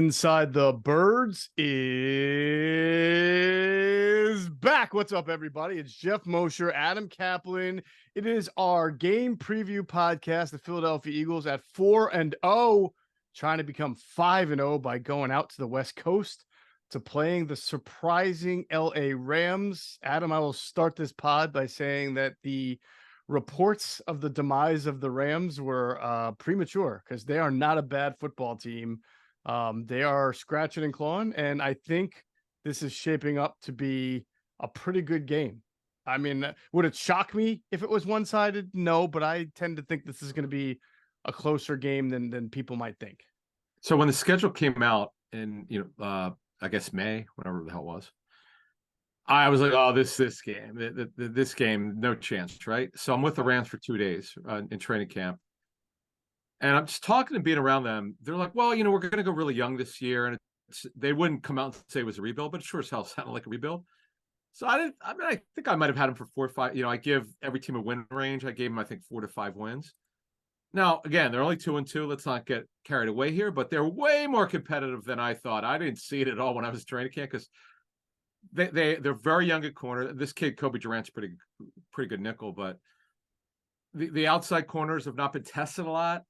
Inside the Birds is back. What's up, everybody? It's Geoff Mosher, Adam Caplan. It is our game preview podcast. The Philadelphia Eagles at 4-0, trying to become 5-0 by going out to the West Coast to playing the surprising LA Rams. Adam, I will start this pod by saying that the reports of the demise of the Rams were premature because they are not a bad football team. They are scratching and clawing, and I think this is shaping up to be a pretty good game. I mean, would it shock me if it was one-sided? No, but I tend to think this is going to be a closer game than people might think. So when the schedule came out in, I guess May, whatever the hell it was, I was like, oh, this game, this game, no chance, right? So I'm with the Rams for 2 days in training camp. And I'm just talking and being around them. They're like, well, we're going to go really young this year. And they wouldn't come out and say it was a rebuild, but it sure as hell sounded like a rebuild. So I think I might have had them for 4 or 5. I give every team a win range. I gave them, I think, 4 to 5 wins. Now, again, they're only 2-2. Let's not get carried away here, but they're way more competitive than I thought. I didn't see it at all when I was training camp because they're very young at corner. This kid, Kobe Durant's pretty good nickel, but the outside corners have not been tested a lot.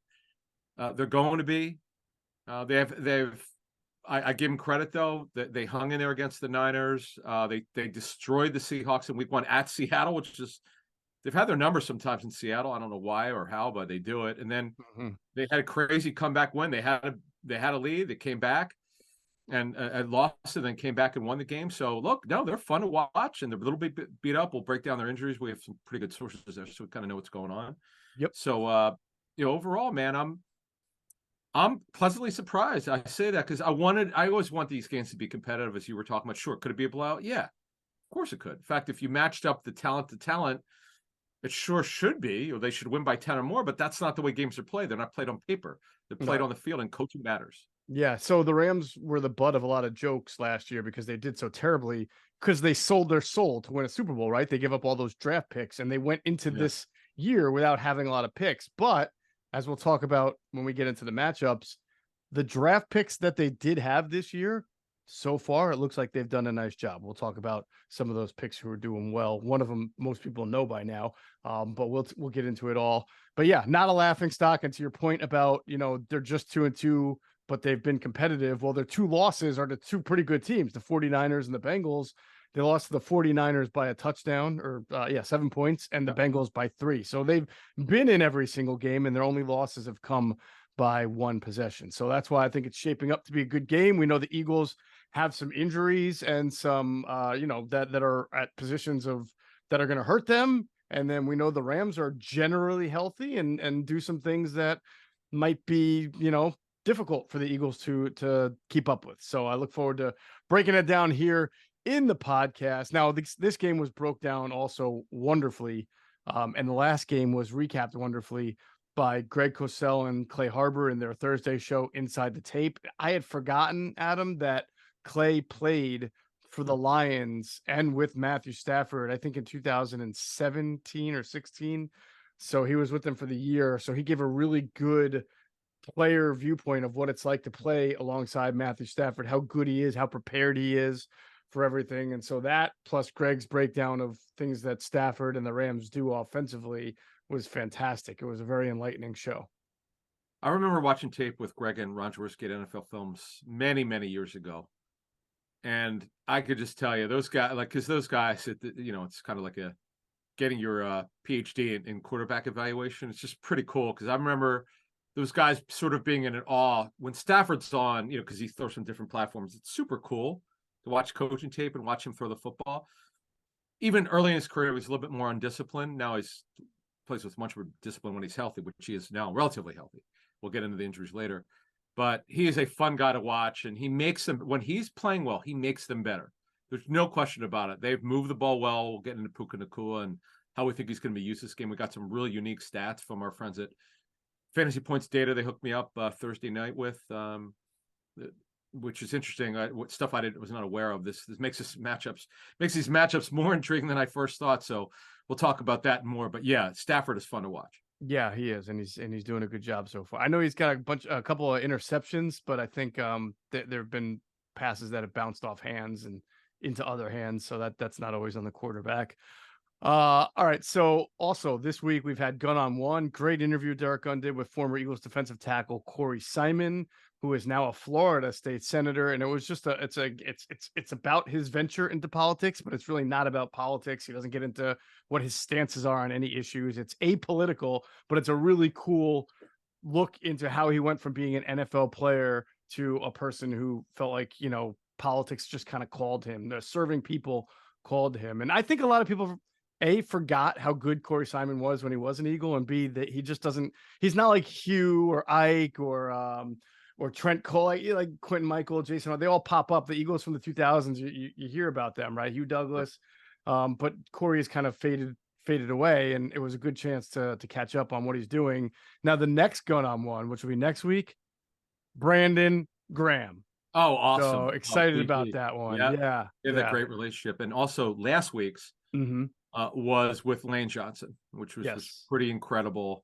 They're going to be. I give them credit though that they hung in there against the Niners. They destroyed the Seahawks in Week 1 at Seattle, which is they've had their numbers sometimes in Seattle. I don't know why or how, but they do it. And then they had a crazy comeback win. They had a lead. They came back and lost, and then came back and won the game. So look, no, they're fun to watch, and they're a little bit beat up. We'll break down their injuries. We have some pretty good sources there, so we kind of know what's going on. Yep. So overall, man, I'm pleasantly surprised. I say that because I always want these games to be competitive, as you were talking about. Sure, could it be a blowout? Yeah, of course it could. In fact, if you matched up the talent to talent, it sure should be, or they should win by 10 or more, but that's not the way games are played. They're not played on paper. They're played on the field, and coaching matters. Yeah, so the Rams were the butt of a lot of jokes last year because they did so terribly because they sold their soul to win a Super Bowl, right? They gave up all those draft picks, and they went into this year without having a lot of picks. But as we'll talk about when we get into the matchups, the draft picks that they did have this year, so far, it looks like they've done a nice job. We'll talk about some of those picks who are doing well. One of them, most people know by now, but we'll get into it all. But yeah, not a laughing stock. And to your point about, they're just 2-2, but they've been competitive. Well, their 2 losses are to 2 pretty good teams, the 49ers and the Bengals. They lost to the 49ers by a touchdown 7 points, and the Bengals by 3. So they've been in every single game, and their only losses have come by 1 possession. So that's why I think it's shaping up to be a good game. We know the Eagles have some injuries and some, that are at positions that are going to hurt them. And then we know the Rams are generally healthy and do some things that might be, difficult for the Eagles to keep up with. So I look forward to breaking it down here in the podcast. Now, this game was broke down also wonderfully, and the last game was recapped wonderfully by Greg Cosell and Clay Harbor in their Thursday show, Inside the Tape. I had forgotten, Adam, that Clay played for the Lions and with Matthew Stafford, I think in 2017 or 16. So he was with them for the year. So he gave a really good player viewpoint of what it's like to play alongside Matthew Stafford, how good he is, how prepared he is for everything. And so that plus Greg's breakdown of things that Stafford and the Rams do offensively was fantastic. It was a very enlightening show. I remember watching tape with Greg and Ron Jaworski at NFL Films many, many years ago. And I could just tell you those guys, because those guys, it's kind of like getting your PhD in quarterback evaluation. It's just pretty cool because I remember those guys sort of being in awe when Stafford's on, because he throws from different platforms. It's super cool to watch coaching tape and watch him throw the football. Even early in his career, he was a little bit more undisciplined. Now he's plays with much more discipline when he's healthy, which he is now relatively healthy. We'll get into the injuries later. But he is a fun guy to watch, and he makes them, when he's playing well, he makes them better. There's no question about it. They've moved the ball well. We'll get into Puka Nacua and how we think he's going to be used this game. We got some really unique stats from our friends at Fantasy Points Data. They hooked me up Thursday night with, which is interesting. Stuff I was not aware of. This makes these matchups more intriguing than I first thought. So we'll talk about that more. But yeah, Stafford is fun to watch. Yeah, he is, and he's doing a good job so far. I know he's got a couple of interceptions, but I think there have been passes that have bounced off hands and into other hands, so that's not always on the quarterback. All right. So also this week we've had Gun on One. Great interview Derek Gunn did with former Eagles defensive tackle Corey Simon, who is now a Florida state senator. And it was just it's about his venture into politics, but it's really not about politics. He doesn't get into what his stances are on any issues. It's apolitical, but it's a really cool look into how he went from being an NFL player to a person who felt like, politics just kind of called him. The serving people called him. And I think a lot of people forgot how good Corey Simon was when he was an Eagle, and B, that he just doesn't, he's not like Hugh or Ike or Trent Cole, like Quentin Michael, Jason, they all pop up. The Eagles from the 2000s, you hear about them, right? Hugh Douglas. But Corey has kind of faded away, and it was a good chance to catch up on what he's doing. Now, the next Gun on One, which will be next week, Brandon Graham. Oh, awesome. So excited about BG. that one. Yeah. Yeah. They have a great relationship. And also last week's was with Lane Johnson, which was pretty incredible.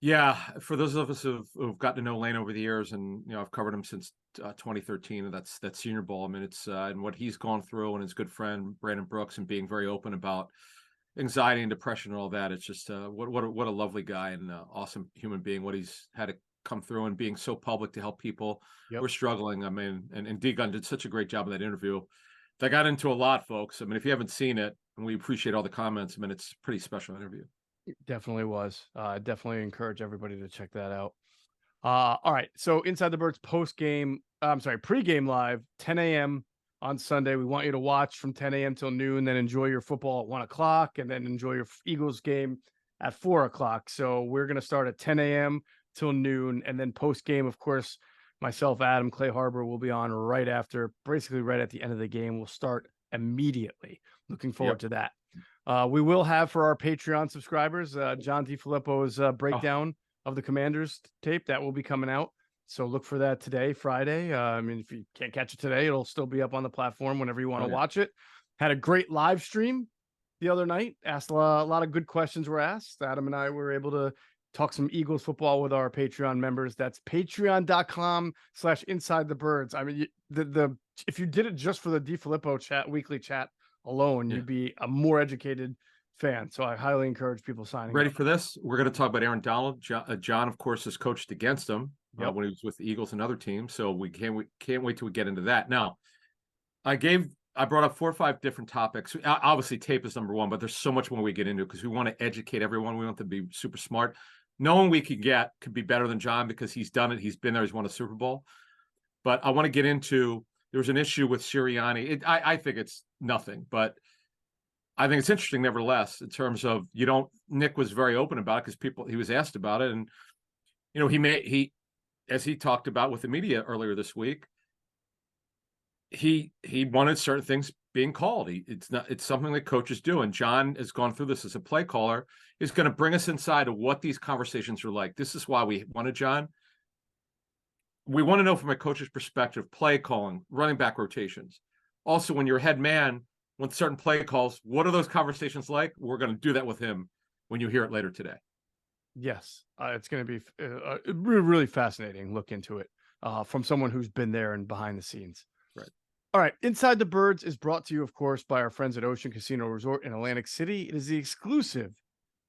Yeah, for those of us who've gotten to know Lane over the years, and I've covered him since 2013, and that's Senior Bowl. I mean, it's and what he's gone through, and his good friend Brandon Brooks, and being very open about anxiety and depression and all that. It's just what a lovely guy and awesome human being. What he's had to come through, and being so public to help people who are struggling. I mean, and D Gunn did such a great job in that interview. That got into a lot, folks. I mean, if you haven't seen it, and we appreciate all the comments, I mean, it's a pretty special interview. It definitely was. Definitely encourage everybody to check that out. All right. So Inside the Birds pregame live, 10 a.m. on Sunday. We want you to watch from 10 a.m. till noon, then enjoy your football at 1 o'clock, and then enjoy your Eagles game at 4 o'clock. So we're going to start at 10 a.m. till noon, and then post game, of course, myself, Adam, Clay Harbor will be on right after, basically right at the end of the game. We'll start immediately. Looking forward to that. We will have for our Patreon subscribers, John DiFilippo's breakdown of the Commanders tape that will be coming out. So look for that today, Friday. I mean, if you can't catch it today, it'll still be up on the platform whenever you want to watch it. Had a great live stream the other night. Asked a lot of good questions were asked. Adam and I were able to talk some Eagles football with our Patreon members. That's patreon.com/InsideTheBirds. I mean, if you did it just for the DiFilippo weekly chat alone, you'd be a more educated fan. So I highly encourage people signing Ready up. for this? We're going to talk about Aaron Donald. John, of course, has coached against him when he was with the Eagles and other teams. So we can't wait till we get into that. Now, I brought up 4 or 5 different topics. Obviously, tape is number one, but there's so much more we get into because we want to educate everyone. We want them to be super smart. No one we could be better than John because he's done it. He's been there. He's won a Super Bowl. But I want to get into, there was an issue with Sirianni. I think it's nothing, but I think it's interesting nevertheless, in terms of, Nick was very open about it because he was asked about it. And, as he talked about with the media earlier this week, he wanted certain things being called. It's something that coaches do. And John has gone through this as a play caller, is going to bring us inside of what these conversations are like. This is why we wanted John. We want to know from a coach's perspective, play calling, running back rotations. Also, when you're a head man, when certain play calls, what are those conversations like? We're going to do that with him when you hear it later today. Yes, it's going to be a really fascinating look into it from someone who's been there and behind the scenes. Right. All right. Inside the Birds is brought to you, of course, by our friends at Ocean Casino Resort in Atlantic City. It is the exclusive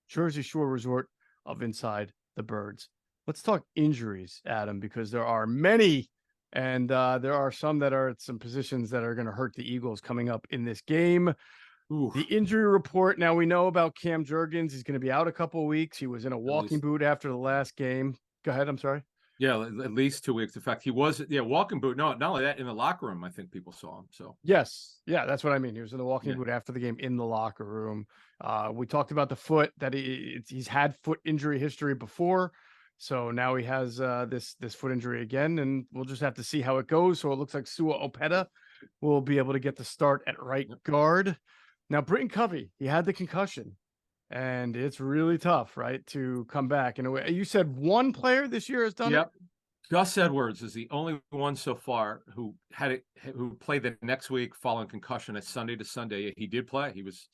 Jersey Shore resort of Inside the Birds. Let's talk injuries, Adam, because there are many, and there are some that are at some positions that are going to hurt the Eagles coming up in this game. Oof. The injury report. Now we know about Cam Jurgens. He's going to be out a couple of weeks. He was in a walking boot after the last game. Go ahead. I'm sorry. Yeah, at least 2 weeks. In fact, he was walking boot. No, not only that, in the locker room, I think people saw him. So yes, yeah, that's what I mean. He was in the walking boot after the game in the locker room. We talked about the foot, that he's had foot injury history before. So now he has this foot injury again, and we'll just have to see how it goes. So it looks like Sua Opeta will be able to get the start at right guard. Now, Britton Covey, he had the concussion, and it's really tough, right, to come back. And you said one player this year has done it? Gus Edwards is the only one so far who played the next week following concussion at Sunday to Sunday. He did play. He was,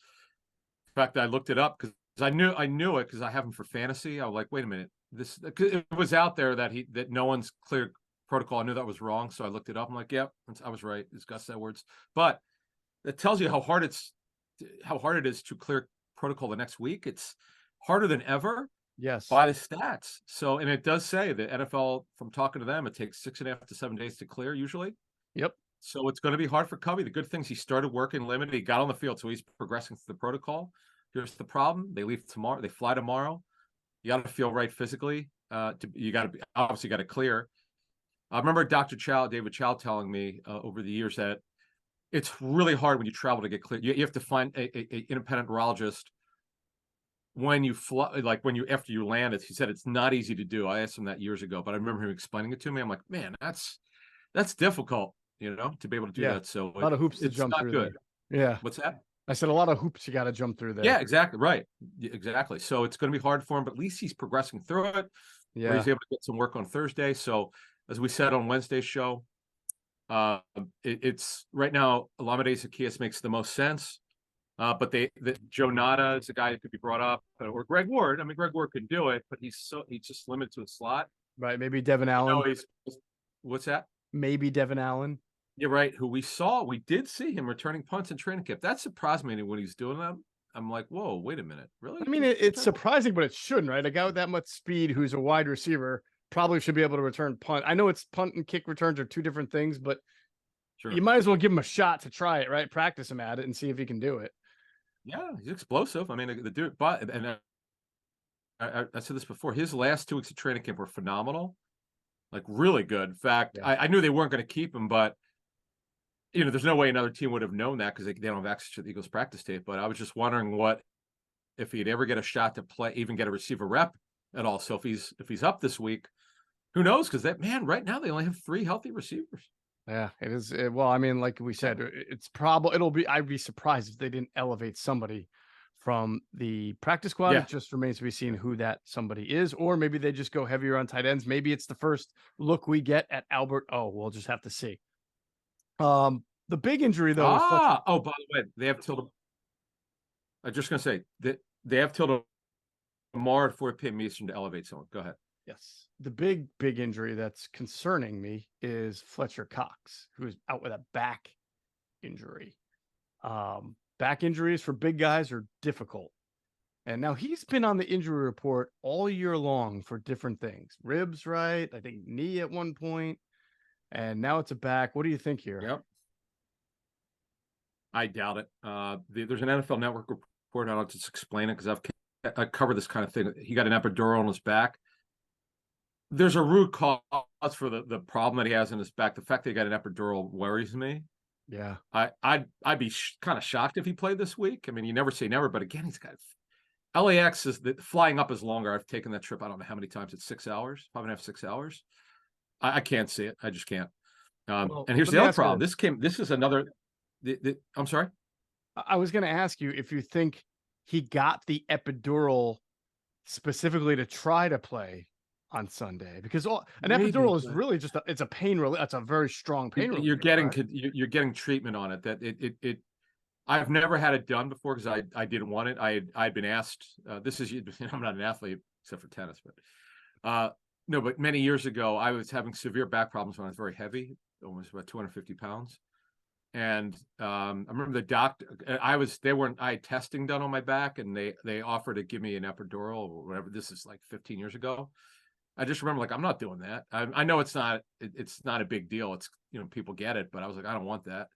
in fact, I looked it up because I knew it because I have him for fantasy. I was like, wait a minute, it was out there that no one's cleared protocol. I knew that was wrong, so I looked it up. I'm like, yep, I was right. It's Gus Edwards, but it tells you how hard it is to clear protocol the next week. It's harder than ever Yes. by the stats. So, and it does say the NFL, from talking to them, it takes 6.5 to 7 days to clear usually. Yep. So it's going to be hard for Covey. The good thing is he started working limited. He got on the field, so he's progressing through the protocol. Here's the problem: they leave tomorrow. They fly tomorrow. You got to feel right physically. You got to be obviously got to clear. I remember Dr. David Chow, telling me over the years that it's really hard when you travel to get clear. You have to find a independent neurologist when you fly, like after you land. He said it's not easy to do. I asked him that years ago, but I remember him explaining it to me. I'm like, man, that's difficult, to be able to do that. So a lot of hoops to it's jump not through good. there. Yeah. What's that? I said a lot of hoops you got to jump through there. Yeah, exactly. Right. Exactly. So it's going to be hard for him, but at least he's progressing through it. Yeah. Where he's able to get some work on Thursday. So as we said on Wednesday's show, it's right now Olamide Zaccheaus makes the most sense. But Joe Nada is a guy that could be brought up, or Greg Ward. I mean, Greg Ward could do it, but he's just limited to a slot. Right. Maybe Devin Allen. What's that? Maybe Devin Allen. You're right. Who we did see him returning punts in training camp. That surprised me when he's doing that. I'm like, whoa, wait a minute, really? I mean, it's surprising, but it shouldn't, right? A guy with that much speed, who's a wide receiver, probably should be able to return punt. I know it's punt and kick returns are two different things, but sure, you might as well give him a shot to try it, right? Practice him at it and see if he can do it. Yeah, he's explosive. I mean, the dude, but I said this before. His last 2 weeks of training camp were phenomenal, like really good. In fact, I knew they weren't going to keep him, but there's no way another team would have known that because they don't have access to the Eagles practice tape. But I was just wondering if he'd ever get a shot to play, even get a receiver rep at all. So if he's up this week, who knows? Because right now they only have 3 healthy receivers. Yeah, it is. Well, I mean, like we said, it's probably I'd be surprised if they didn't elevate somebody from the practice squad. Yeah. It just remains to be seen who that somebody is, or maybe they just go heavier on tight ends. Maybe it's the first look we get at Albert. Oh, we'll just have to see. The big injury though. By the way, they have till. I'm just gonna say that they have till tomorrow at 4 p.m. Eastern to elevate someone. Go ahead. Yes. The big injury that's concerning me is Fletcher Cox, who's out with a back injury. Back injuries for big guys are difficult. And now he's been on the injury report all year long for different things. Ribs, right? I think knee at one point. And now it's a back. What do you think here? Yep. I doubt it. There's an NFL Network report. I'll just explain it because I cover this kind of thing. He got an epidural on his back. There's a root cause for the problem that he has in his back. The fact that he got an epidural worries me. Yeah. I'd be kind of shocked if he played this week. I mean, you never say never, but again, he's got LAX flying up is longer. I've taken that trip. I don't know how many times. It's 6 hours, 5.5, 6 hours. I can't see it. I just can't. And here's the other problem. This is another. I'm sorry. I was going to ask you if you think he got the epidural specifically to try to play on Sunday, because an epidural is really just it's a pain relief. It's a very strong pain relief. You're getting treatment on it. That it I've never had it done before because I didn't want it. I'd been asked. I'm not an athlete except for tennis, but no. But many years ago, I was having severe back problems when I was very heavy, almost about 250 pounds. And I remember the doctor. I had testing done on my back, and they offered to give me an epidural or whatever. This is like 15 years ago. I just remember, like, I'm not doing that. I know it's not a big deal. It's people get it, but I was like, I don't want that.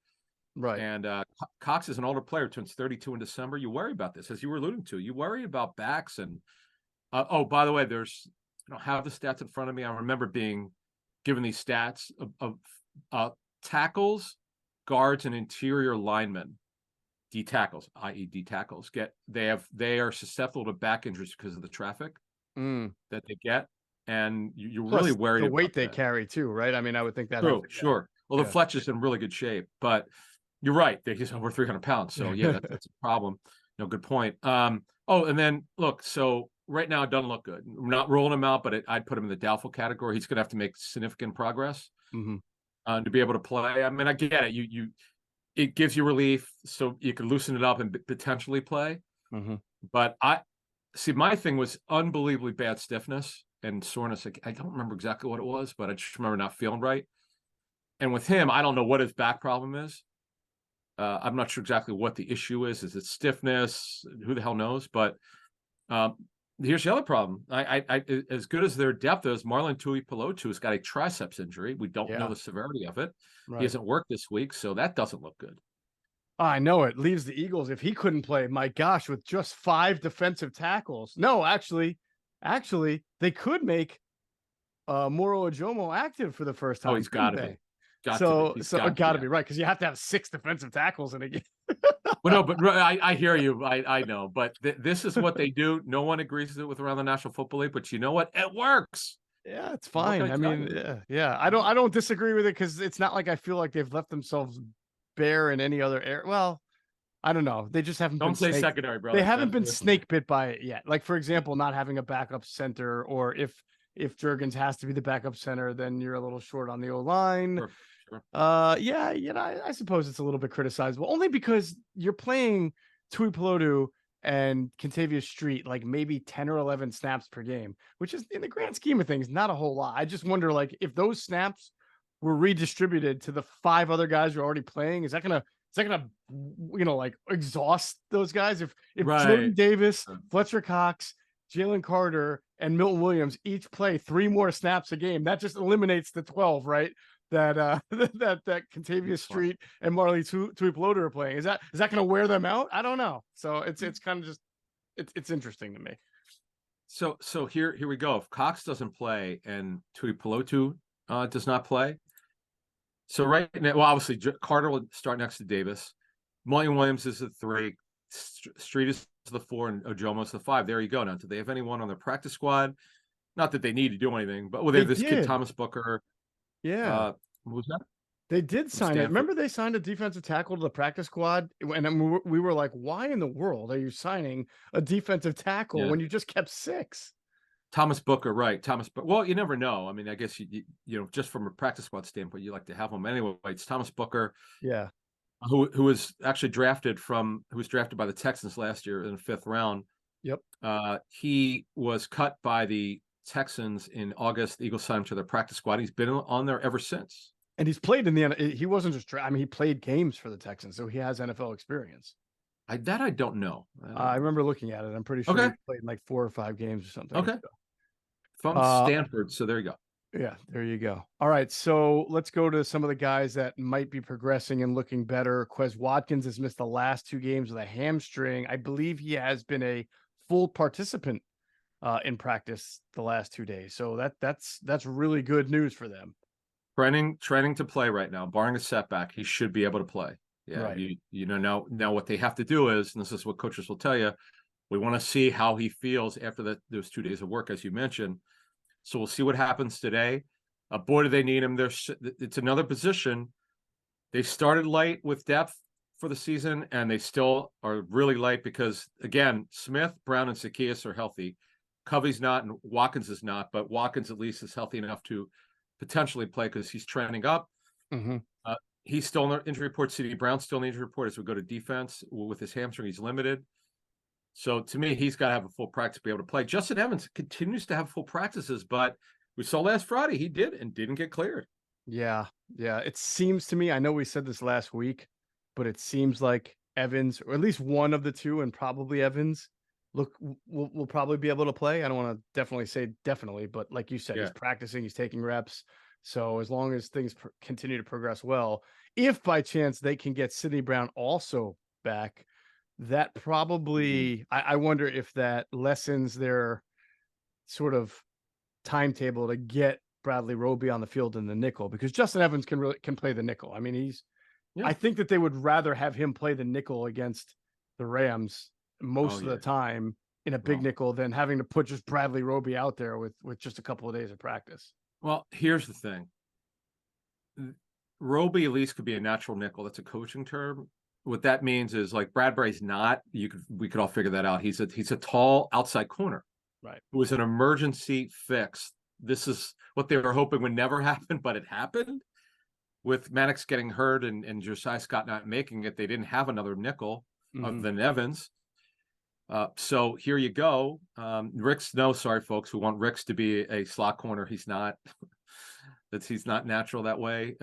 Right. And Cox is an older player, turns 32 in December. You worry about this, as you were alluding to. You worry about backs and by the way, I don't have the stats in front of me. I remember being given these stats of tackles, guards, and interior linemen, D tackles, i.e. D tackles, they are susceptible to back injuries because of the traffic that they get. And you really worry about the weight they that. Carry too, right? I mean, I would think that. True, sure. Well, the Fletcher's in really good shape, but you're right. He's over 300 pounds. So yeah, that's a problem. Good point. And then look, so right now it doesn't look good. I'm not rolling him out, but I'd put him in the doubtful category. He's going to have to make significant progress to be able to play. I mean, I get it. It gives you relief, so you can loosen it up and potentially play. But see, my thing was unbelievably bad stiffness and soreness. I don't remember exactly what it was, but I just remember not feeling right. And with him, I don't know what his back problem is. I'm not sure exactly what the issue is. Is it stiffness? Who the hell knows? But um, here's the other problem. As good as their depth is, Marlon Tuipulotu has got a triceps injury. We don't know Yeah, the severity of it. He right. hasn't worked this week, so that doesn't look good. I know it leaves the Eagles if he couldn't play. My gosh, with just 5 defensive tackles. No, actually, they could make Moro Ojomo active for the first Oh, time, he's got couldn't to be. they? Got to be. So He's so it got to got be to be out. right because you have to have 6 defensive tackles in a game. Well, no, but I hear you. I know, but this is what they do. No one agrees with around the National Football League, but you know what? It works. Yeah, it's What can fine. I I tell mean, you? yeah. I don't disagree with it because it's not like I feel like they've left themselves bare in any other area. Well, I don't know. They just haven't been Don't say snake. secondary, They brother. haven't That's been snake bit by it yet. Like for example, not having a backup center, or if Jurgens has to be the backup center, then you're a little short on the O line. sure, sure. Yeah, I suppose it's a little bit criticizable, only because you're playing Tui Pelotu and Contavious Street like maybe 10 or 11 snaps per game, which is in the grand scheme of things not a whole lot. I just wonder, like, if those snaps were redistributed to the 5 other guys you're already playing, is that gonna like exhaust those guys? If Jordan Right. Davis, Fletcher Cox, Jalen Carter, and Milton Williams each play 3 more snaps a game, that just eliminates the 12, right? That that Contavious Street and Marley Tuipulotu are playing. Is that going to wear them out? I don't know. So it's kind of just it's interesting to me. So here we go. If Cox doesn't play and Tuipulotu does not play, so right now, well, obviously Carter will start next to Davis. Williams is the 3, Street is the 4, and Ojomo's the 5. There you go. Now, do they have anyone on their practice squad? Not that they need to do anything, but well, they They have this kid did, Thomas Booker. yeah. What was that? They did From sign it. Stanford. Remember, they signed a defensive tackle to the practice squad, and we were like, "Why in the world are you signing a defensive tackle Yeah. when you just kept 6?" Thomas Booker, right? Well, you never know. I mean, I guess you know, just from a practice squad standpoint, you like to have him anyway. It's Thomas Booker, Yeah. who was actually who was drafted by the Texans last year in the 5th round. Yep. He was cut by the Texans in August. The Eagles signed him to their practice squad. He's been on there ever since. And he's played in the he wasn't just I mean, he played games for the Texans, so he has NFL experience. I don't know. I remember looking at it. I'm pretty sure Okay. he played in like 4 or 5 games or something. Okay. So, From Stanford. So there you go. yeah, there you go. All right, so let's go to some of the guys that might be progressing and looking better. Quez Watkins has missed the last 2 games with a hamstring. I believe he has been a full participant in practice the last 2 days. So that's really good news for them. Training to play right now, barring a setback, he should be able to play. Yeah, right. you know now what they have to do is, and this is what coaches will tell you, we want to see how he feels after those 2 days of work, as you mentioned. So we'll see what happens today. Boy, do they need him. It's another position. They started light with depth for the season, and they still are really light because, again, Smith, Brown, and Zacchaeus are healthy. Covey's not, and Watkins is not, but Watkins at least is healthy enough to potentially play because he's trending up. Mm-hmm. He's still in the injury report. C.D. Brown's still in the injury report as we go to defense. With his hamstring, he's limited. So to me, he's got to have a full practice to be able to play. Justin Evans continues to have full practices, but we saw last Friday he didn't get cleared. Yeah. It seems to me, I know we said this last week, but it seems like Evans, or at least one of the 2, and probably Evans, will probably be able to play. I don't want to definitely say definitely, but like you said, Yeah. he's practicing, he's taking reps. So as long as things continue to progress well, if by chance they can get Sidney Brown also back, that probably, I wonder if that lessens their sort of timetable to get Bradley Roby on the field in the nickel, because Justin Evans can play the nickel. I mean, I think that they would rather have him play the nickel against the Rams most of the time in a big nickel than having to put just Bradley Roby out there with just a couple of days of practice. Well, here's the thing. Roby at least could be a natural nickel. That's a coaching term. What that means is, like, Bradbury's not. We could all figure that out. He's a tall outside corner. Right. It was an emergency fix. This is what they were hoping would never happen, but it happened. With Maddox getting hurt and Josiah Scott not making it, they didn't have another nickel other than Evans. So here you go. Rick's no, sorry, folks. We want Rick's to be a slot corner. He's not. He's not natural that way.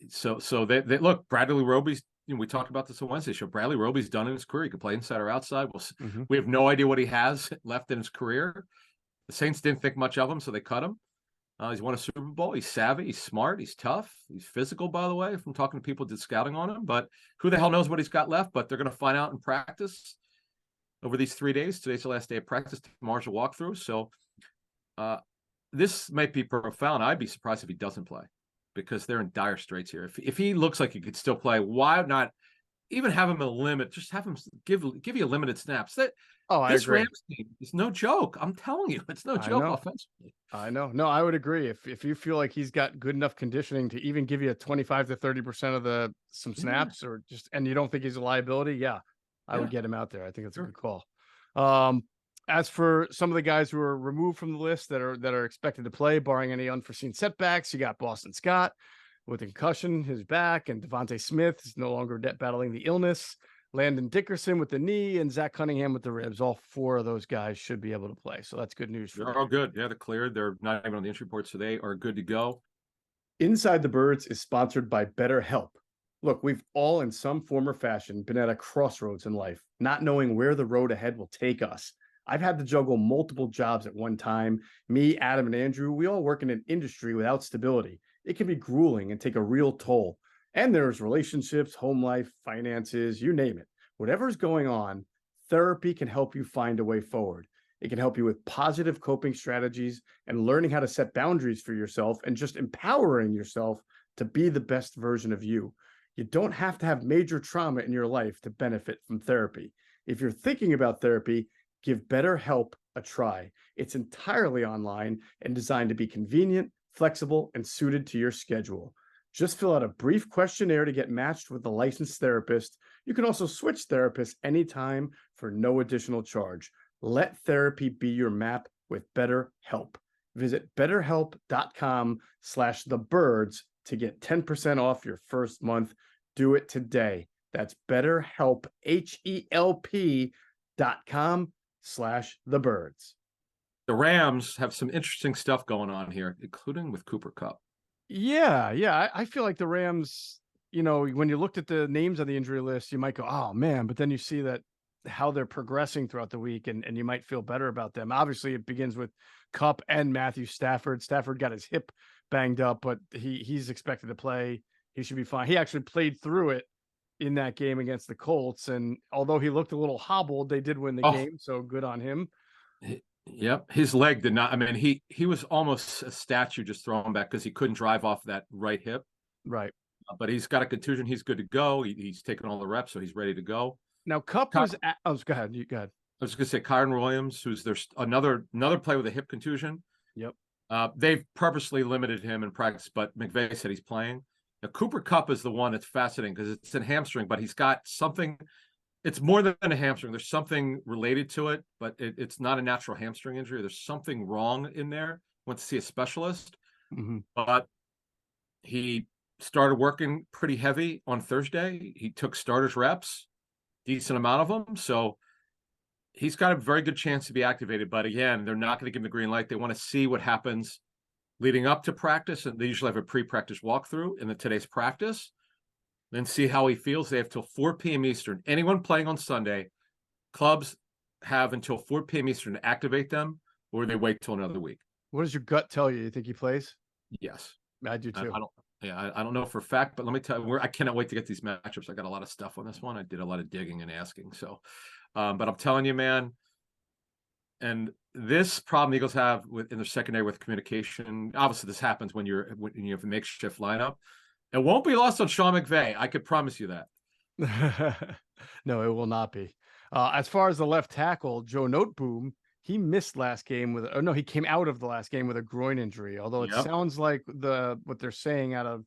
So they look. Bradley Roby's. We talked about this on Wednesday show. Bradley Roby's done in his career. He can play inside or outside. We have no idea what he has left in his career. The Saints didn't think much of him, so they cut him. He's won a Super Bowl. He's savvy. He's smart. He's tough. He's physical, by the way, from talking to people who did scouting on him. But who the hell knows what he's got left? But they're going to find out in practice over these 3 days. Today's the last day of practice. Tomorrow's a walkthrough. So this might be profound. I'd be surprised if he doesn't play because they're in dire straits here. If he looks like he could still play, why not even have him a limit? Just have him give you a limited snaps. I agree. Rams team is no joke. I'm telling you, it's no joke offensively. I know. No, I would agree. If you feel like he's got good enough conditioning to even give you 25 to 30% of some snaps, or and you don't think he's a liability, I would get him out there. I think it's a good call. As for some of the guys who are removed from the list that are expected to play, barring any unforeseen setbacks, you got Boston Scott with a concussion, his back, and Devontae Smith is no longer battling the illness. Landon Dickerson with the knee, and Zach Cunningham with the ribs. All 4 of those guys should be able to play. So that's good news. They're all good. Yeah, they're cleared. They're not even on the injury report, so they are good to go. Inside the Birds is sponsored by BetterHelp. Look, we've all in some form or fashion been at a crossroads in life, not knowing where the road ahead will take us. I've had to juggle multiple jobs at one time. Me, Adam, and Andrew, we all work in an industry without stability. It can be grueling and take a real toll. And there's relationships, home life, finances, you name it. Whatever's going on, therapy can help you find a way forward. It can help you with positive coping strategies and learning how to set boundaries for yourself and just empowering yourself to be the best version of you. You don't have to have major trauma in your life to benefit from therapy. If you're thinking about therapy, give BetterHelp a try. It's entirely online and designed to be convenient, flexible, and suited to your schedule. Just fill out a brief questionnaire to get matched with a licensed therapist. You can also switch therapists anytime for no additional charge. Let therapy be your map with BetterHelp. Visit betterhelp.com/thebirds to get 10% off your first month. Do it today. That's BetterHelp, HELP.com/thebirds. The Rams have some interesting stuff going on here, including with Cooper Kupp. Yeah. I feel like the Rams, when you looked at the names on the injury list, you might go, oh man, but then you see that how they're progressing throughout the week and you might feel better about them. Obviously it begins with Kupp and Matthew Stafford. Stafford got his hip banged up, but he's expected to play. He should be fine. He actually played through it in that game against the Colts. And although he looked a little hobbled, they did win the game. So good on him. Yep, his leg did not. I mean, he was almost a statue just throwing back because he couldn't drive off that right hip. Right. But he's got a contusion. He's good to go. He's taken all the reps, so he's ready to go. Now, Kupp was. Go ahead. Go ahead. I was just gonna say, Kyron Williams, who's there's another player with a hip contusion. Yep. They've purposely limited him in practice, but McVay said he's playing. Now, Cooper Kupp is the one that's fascinating because it's a hamstring, but he's got something. It's more than a hamstring. There's something related to it, but it's not a natural hamstring injury. There's something wrong in there. Went to see a specialist, but he started working pretty heavy on Thursday. He took starters reps, decent amount of them. So he's got a very good chance to be activated. But again, they're not going to give him the green light. They want to see what happens leading up to practice. And they usually have a pre-practice walkthrough in today's practice. Then see how he feels. They have till 4 p.m. Eastern. Anyone playing on Sunday, clubs have until 4 p.m. Eastern to activate them, or they wait till another week. What does your gut tell you? You think he plays? Yes. I do too. I don't know for a fact, but let me tell you, I cannot wait to get these matchups. I got a lot of stuff on this one. I did a lot of digging and asking. So, but I'm telling you, man, and this problem the Eagles have in their secondary with communication. Obviously, this happens when you have a makeshift lineup. It won't be lost on Sean McVay. I could promise you that. No, it will not be. As far as the left tackle, Joe Noteboom, he missed last game he came out of the last game with a groin injury. Although it sounds like what they're saying out of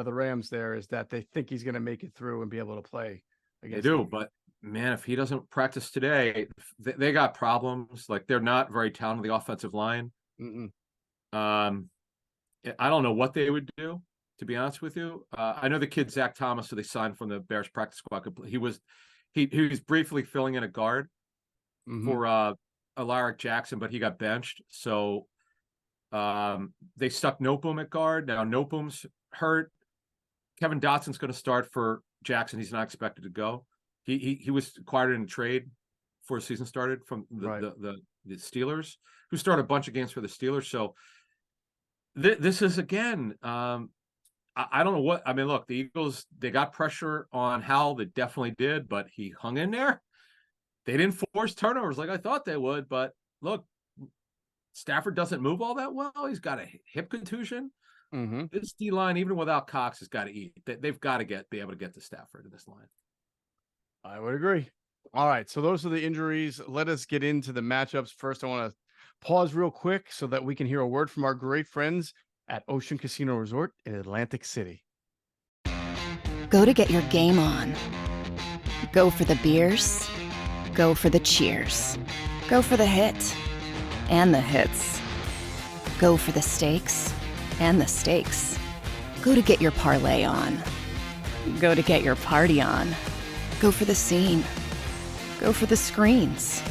the Rams there is that they think he's going to make it through and be able to play. They do, but man, if he doesn't practice today, they got problems. Like they're not very talented on the offensive line. I don't know what they would do, to be honest with you. I know the kid Zach Thomas, who they signed from the Bears practice squad. He was briefly filling in a guard. for Alaric Jackson, but he got benched. So they stuck Noteboom at guard. Now Noteboom's hurt. Kevin Dotson's going to start for Jackson. He's not expected to go. He was acquired in a trade before the season started from the Steelers, who started a bunch of games for the Steelers. So this is, again, I don't know what, I mean, look, the Eagles, they got pressure on Howell. They definitely did, but he hung in there. They didn't force turnovers like I thought they would, but look, Stafford doesn't move all that well. He's got a hip contusion. This D-line, even without Cox, has got to eat. They've got to be able to get to Stafford in this line. I would agree. All right, so those are the injuries. Let us get into the matchups. First, I want to pause real quick so that we can hear a word from our great friends at Ocean Casino Resort in Atlantic City. Go to get your game on. Go for the beers. Go for the cheers. Go for the hit and the hits. Go for the stakes and the stakes. Go to get your parlay on. Go to get your party on. Go for the scene. Go for the screens.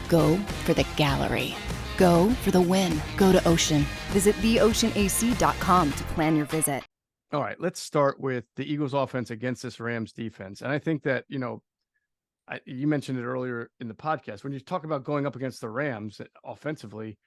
Go for the gallery. Go for the win. Go to Ocean. Visit theoceanac.com to plan your visit. All right, let's start with the Eagles offense against this Rams defense. And I think that, you mentioned it earlier in the podcast, when you talk about going up against the Rams offensively,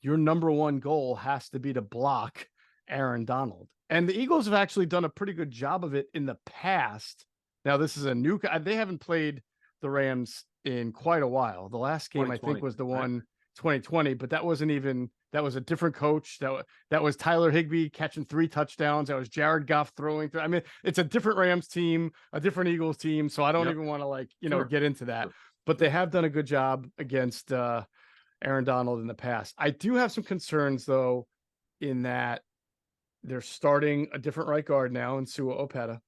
your number one goal has to be to block Aaron Donald. And the Eagles have actually done a pretty good job of it in the past. Now, this is they haven't played the Rams in quite a while. The last game, I think, was the one 2020, but that was a different coach. That was Tyler Higbee catching 3 touchdowns. That was Jared Goff throwing through. I mean, it's a different Rams team, a different Eagles team. So I don't even want to get into that, but they have done a good job against Aaron Donald in the past. I do have some concerns though, in that they're starting a different right guard now in Sua Opeta.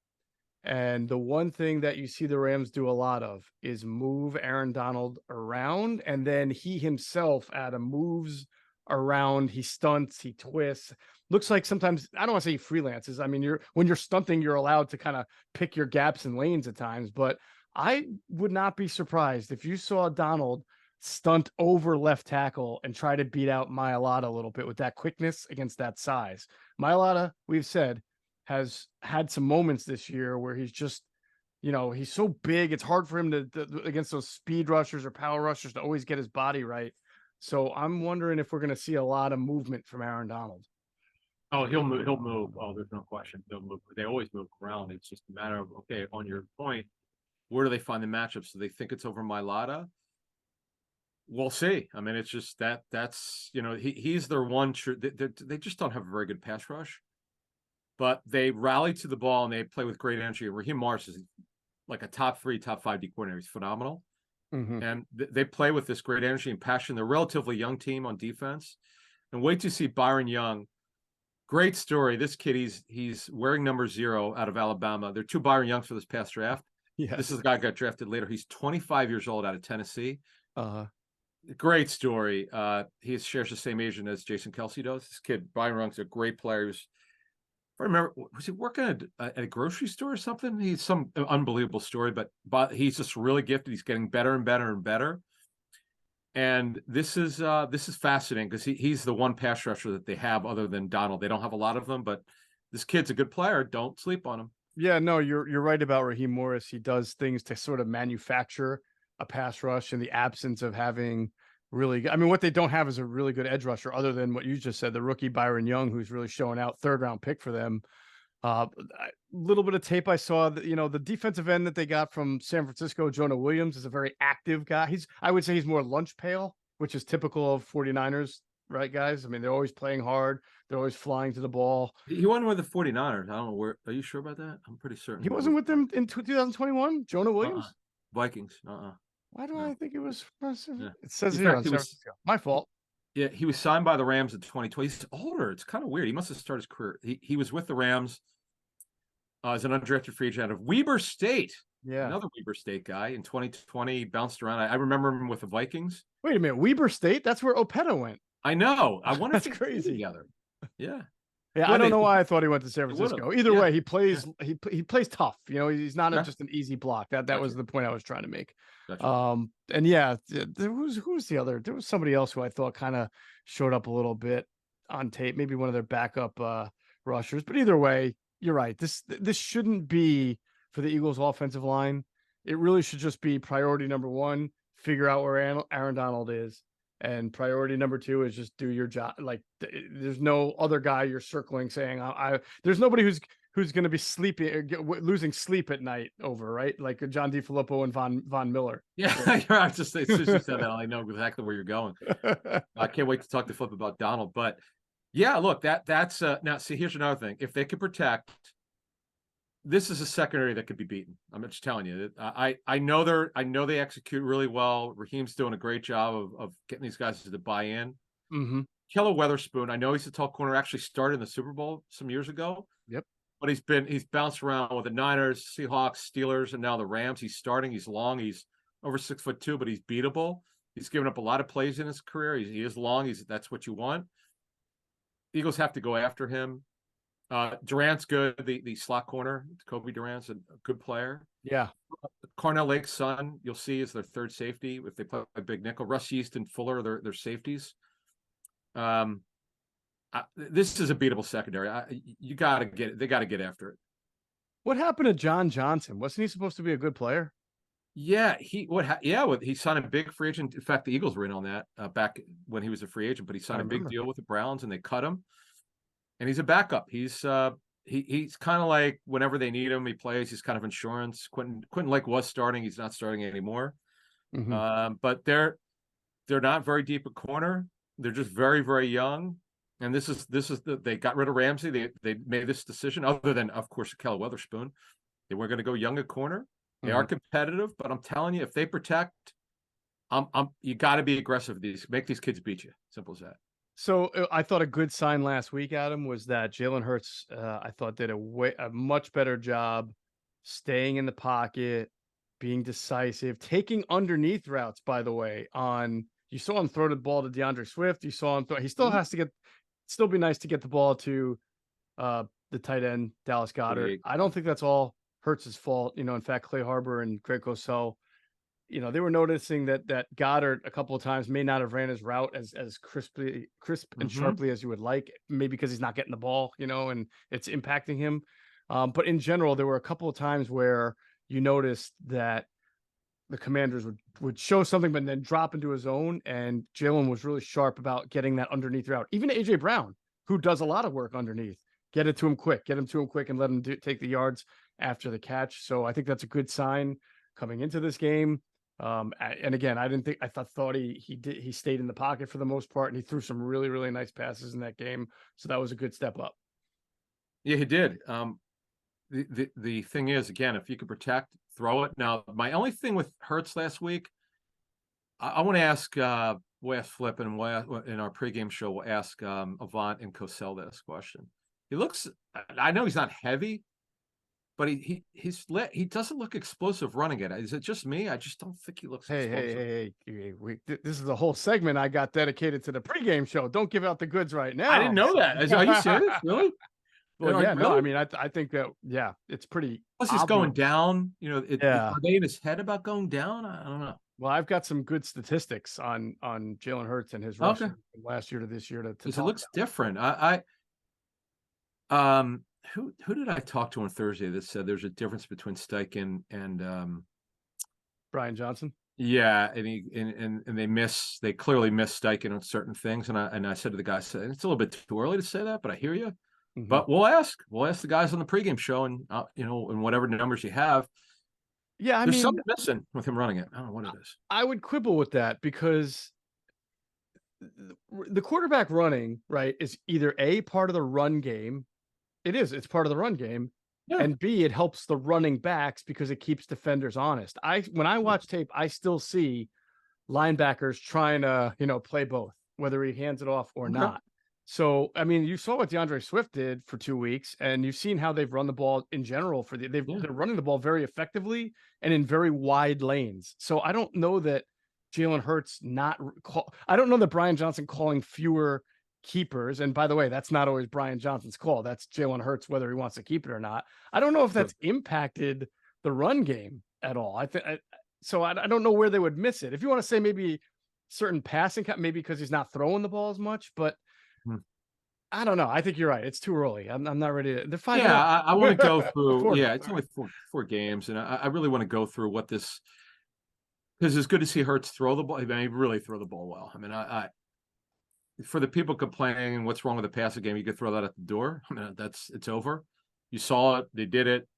And the one thing that you see the Rams do a lot of is move Aaron Donald around, and then he himself, Adam, moves around. He stunts, he twists. Looks like sometimes, I don't want to say he freelances. I mean, when you're stunting, you're allowed to kind of pick your gaps and lanes at times. But I would not be surprised if you saw Donald stunt over left tackle and try to beat out Mailata a little bit with that quickness against that size. Mailata, we've said, has had some moments this year where he's just, he's so big. It's hard for him to against those speed rushers or power rushers to always get his body right. So I'm wondering if we're going to see a lot of movement from Aaron Donald. Oh, he'll move. Oh, there's no question. They'll move. They always move around. It's just a matter of, okay, on your point, where do they find the matchups? Do they think it's over Mailata? We'll see. I mean, it's just that's, he's their one true. They just don't have a very good pass rush. But they rally to the ball and they play with great energy. Raheem Morris is like a top 3, top 5 D coordinator. He's phenomenal. And they play with this great energy and passion. They're a relatively young team on defense. And wait to see Byron Young. Great story. This kid, he's wearing number 0 out of Alabama. There are 2 Byron Youngs for this past draft. Yes. This is the guy who got drafted later. He's 25 years old out of Tennessee. Great story. He shares the same agent as Jason Kelsey does. This kid, Byron Young's a great player. I remember, was he working at a grocery store or something? He's some unbelievable story, but he's just really gifted. He's getting better and better and better. And this is fascinating because he's the one pass rusher that they have other than Donald. They don't have a lot of them, but this kid's a good player. Don't sleep on him. Yeah, no, you're right about Raheem Morris. He does things to sort of manufacture a pass rush in the absence of having really, I mean, what they don't have is a really good edge rusher other than what you just said, the rookie Byron Young, who's really showing out, 3rd round pick for them. A little bit of tape I saw that, the defensive end that they got from San Francisco, Jonah Williams, is a very active guy. I would say he's more lunch pail, which is typical of 49ers, right, guys? I mean, they're always playing hard. They're always flying to the ball. He wasn't with the 49ers. I don't know where. Are you sure about that? I'm pretty certain. He wasn't with them in 2021, Jonah Williams? Vikings. Why do I think it was? Yeah. It says here on San Francisco. My fault. Yeah, he was signed by the Rams in 2020. He's older. It's kind of weird. He must have started his career. He was with the Rams as an undrafted free agent out of Weber State. Yeah, another Weber State guy in 2020. He bounced around. I remember him with the Vikings. Wait a minute, Weber State? That's where Opeta went. I know. I wonder if that's crazy. Together. Yeah. Yeah, I Well, don't know why I thought he went to San they would've. Francisco. Either Yeah. way, he plays he plays tough. You know, he's not Yeah. just an easy block. That Gotcha. was the point I was trying to make. Gotcha. And yeah, who's the other? There was somebody else who I thought kind of showed up a little bit on tape, maybe one of their backup rushers. But either way, you're right. This shouldn't be for the Eagles offensive line. It really should just be priority number one, figure out where Aaron Donald is. And priority number two is just do your job. Like there's no other guy you're circling saying there's nobody who's going to be sleeping, losing sleep at night over, right? Like John DeFilippo and Von Miller. Yeah, I just as soon as you said that, I know exactly where you're going. I can't wait to talk to Flip about Donald. But yeah, look, that's now see, here's another thing. If they could protect, this is a secondary that could be beaten. I'm just telling you. I know they execute really well. Raheem's doing a great job of getting these guys to buy in. Mm-hmm. Killer Weatherspoon, I know he's a tall corner, actually started in the Super Bowl some years ago. Yep. But he's bounced around with the Niners, Seahawks, Steelers, and now the Rams. He's starting. He's long. He's over 6'2", but he's beatable. He's given up a lot of plays in his career. He is long. That's what you want. Eagles have to go after him. Durant's good. The slot corner, Kobe Durant's a good player. Yeah. Carnell Lake's son, you'll see, is their third safety if they play a big nickel. Russ Yeast and Fuller, their safeties. This is a beatable secondary. They got to get after it. What happened to John Johnson? Wasn't he supposed to be a good player? Yeah, he signed a big free agent. In fact, the Eagles were in on that back when he was a free agent, but he signed a big deal with the Browns and they cut him. And he's a backup. He's kind of like whenever they need him, he plays. He's kind of insurance. Quentin Lake was starting. He's not starting anymore. Mm-hmm. But they're not very deep at corner. They're just very, very young. And they got rid of Ramsey. They made this decision, other than, of course, Keller Weatherspoon. They were going to go young at corner. They are competitive, but I'm telling you, if they protect, you got to be aggressive. Make these kids beat you. Simple as that. So I thought a good sign last week, Adam, was that Jalen Hurts, I thought, did a much better job staying in the pocket, being decisive, taking underneath routes. By the way, you saw him throw the ball to DeAndre Swift. You saw him throw. He still has to still be nice to get the ball to the tight end Dallas Goedert. I don't think that's all Hurts' fault. In fact, Clay Harbor and Greg Cosell, they were noticing that Goddard a couple of times may not have ran his route as crisp and sharply as you would like, maybe because he's not getting the ball, and it's impacting him. But in general, there were a couple of times where you noticed that the Commanders would show something, but then drop into his own. And Jalen was really sharp about getting that underneath route. Even AJ Brown, who does a lot of work underneath, get him to him quick, and let him take the yards after the catch. So I think that's a good sign coming into this game. And again, I thought he stayed in the pocket for the most part, and he threw some really, really nice passes in that game. So that was a good step up. Yeah, he did. The thing is, again, if you could protect, throw it. Now, my only thing with Hurts last week, I want to ask, we'll ask Flip, and in our pregame show, we'll ask Avant and Cosell this question. He looks, I know he's not heavy, but he doesn't look explosive running it. Is it just me? I just don't think he looks explosive. Hey, this is a whole segment I got dedicated to the pregame show. Don't give out the goods right now. I didn't know that. Are you serious? Really? Well, yeah, no, I mean, I think that, yeah, it's pretty. Plus, he's going down. Are they in his head about going down? I don't know. Well, I've got some good statistics on Jalen Hurts and his rushing from last year to this year. Because it looks different. Who did I talk to on Thursday that said there's a difference between Steichen and Brian Johnson? Yeah, and they clearly miss Steichen on certain things. And I said to the guy, it's a little bit too early to say that, but I hear you. Mm-hmm. But we'll ask the guys on the pregame show, and and whatever numbers you have. Yeah, there's something missing with him running it. I don't know what it is. I would quibble with that because the quarterback running, right, is either A, part of the run game. It's part of the run game. Yeah. And B, it helps the running backs because it keeps defenders honest. When I watch tape, I still see linebackers trying to, play both, whether he hands it off or not. So, I mean, you saw what DeAndre Swift did for 2 weeks, and you've seen how they've run the ball in general. They're running the ball very effectively and in very wide lanes. So I don't know that Jalen Hurts I don't know that Brian Johnson calling fewer keepers. And by the way, that's not always Brian Johnson's call. That's Jalen Hurts, whether he wants to keep it or not. I don't know if that's impacted the run game at all. I don't know where they would miss it. If you want to say maybe certain passing, maybe because he's not throwing the ball as much, but I don't know. I think you're right. It's too early. I'm not ready to. They're 5-0. Yeah, I want to go through. Yeah, it's All only four games, and I really want to go through what this, because it's good to see Hurts throw the ball. I mean, he really throw the ball well. I mean, I for the people complaining what's wrong with the passing game, you could throw that at the door. I mean, it's over. You saw it. They did it.